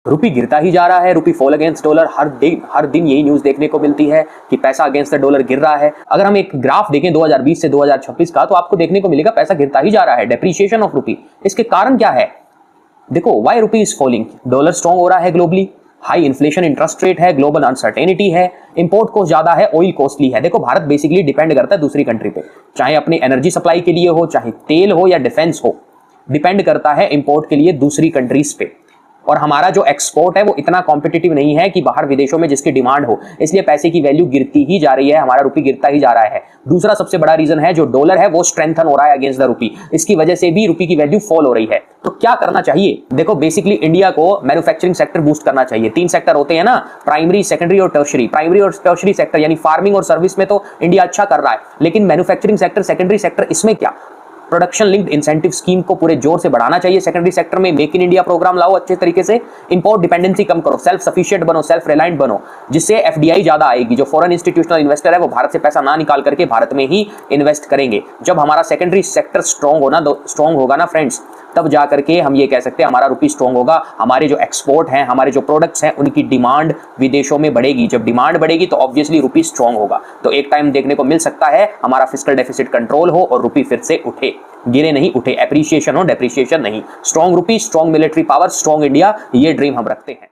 रुपी गिरता ही जा रहा है, रुपी फॉल अगेंस्ट डॉलर। हर दिन यही न्यूज देखने को मिलती है कि पैसा अगेंस्ट द डॉलर गिर रहा है। अगर हम एक ग्राफ देखें 2020 से 2026 का, तो आपको देखने को मिलेगा पैसा गिरता ही जा रहा है, डेप्रिसिएशन ऑफ रुपी। इसके कारण क्या है? देखो, why rupee is falling? Dollar strong हो रहा है globally, high inflation, interest rate है, ग्लोबल अनसर्टेनिटी है, इंपोर्ट कॉस्ट ज्यादा है, ऑयल कॉस्टली है। देखो, भारत बेसिकली डिपेंड करता है दूसरी कंट्री पे, चाहे अपनी एनर्जी सप्लाई के लिए हो, चाहे तेल हो या डिफेंस हो, डिपेंड करता है इंपोर्ट के लिए दूसरी कंट्रीज पे। और हमारा जो एक्सपोर्ट है वो इतना कॉम्पिटिटिव नहीं है कि बाहर विदेशों में जिसकी डिमांड हो, इसलिए पैसे की वैल्यू गिरती ही जा रही है, हमारा रुपी गिरता ही जा रहा है। दूसरा सबसे बड़ा रीजन है जो डॉलर है वो स्ट्रेंथन हो रहा है अगेंस्ट द रुपी, इसकी वजह से भी रुपी की वैल्यू फॉल हो रही है। तो क्या करना चाहिए? देखो, बेसिकली इंडिया को मैन्युफैक्चरिंग सेक्टर बूस्ट करना चाहिए। 3 सेक्टर होते हैं ना, प्राइमरी, सेकेंडरी और टर्शरी। प्राइमरी और टर्शरी सेक्टर यानी फार्मिंग और सर्विस में तो इंडिया अच्छा कर रहा है, लेकिन मैन्युफैक्चरिंग सेक्टर, सेकेंडरी सेक्टर, इसमें क्या? प्रोडक्शन लिंक्ड इंसेंटिव स्कीम को पूरे जोर से बढ़ाना चाहिए। सेकेंडरी सेक्टर में मेक इन इंडिया प्रोग्राम लाओ अच्छे तरीके से, इंपोर्ट डिपेंडेंसी कम करो, सेल्फ सफिशिएंट बनो, सेल्फ रिलायंट बनो, जिससे एफडीआई ज्यादा आएगी। जो फॉरेन इंस्टीट्यूशनल इन्वेस्टर है वो भारत से पैसा ना निकाल करके भारत में ही इन्वेस्ट करेंगे। जब हमारा सेकेंडरी सेक्टर स्ट्रॉन्ग होगा ना फ्रेंड्स, तब जा करके हम ये कह सकते हैं हमारा रुपी स्ट्रॉन्ग होगा। हमारे जो एक्सपोर्ट हैं, हमारे जो प्रोडक्ट्स हैं, उनकी डिमांड विदेशों में बढ़ेगी। जब डिमांड बढ़ेगी तो ऑब्वियसली रुपी स्ट्रॉन्ग होगा। तो एक टाइम देखने को मिल सकता है हमारा फिस्कल डेफिसिट कंट्रोल हो और रुपी फिर से उठे, गिरे नहीं, उठे, एप्रिसिएशन हो, डेप्रिसिएशन नहीं। Strong rupee, strong military power, strong India, ये ड्रीम हम रखते हैं।